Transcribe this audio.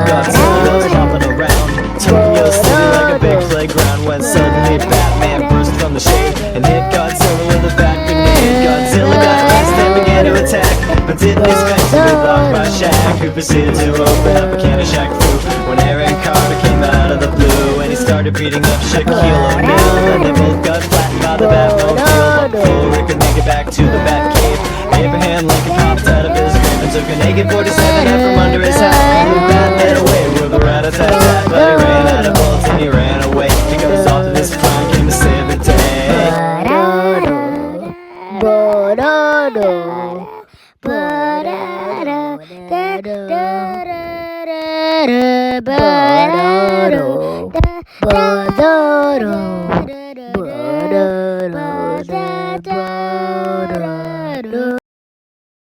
Godzilla was hopping around Tokyo City like a big playground, when suddenly Batman burst from the shade and hit Godzilla with a bat grenade. Godzilla got arrested and began to attack, but didn't expect to be blocked by Shaq, who proceeded to open up a can of Shaq Fu when Aaron Carter came out of the blue, and he started beating up Shaquille O'Neal, and they both got flattened by the Batmobile. But before Rick could make it back to the Batcave, Abraham Lincoln popped out of his grave and took an AK-47 out from under his hat and moved Batman away with a rat-a-tat-tat. But he ran out of bullets and he ran away because Optimus Prime came to save the day. Ba-da-do,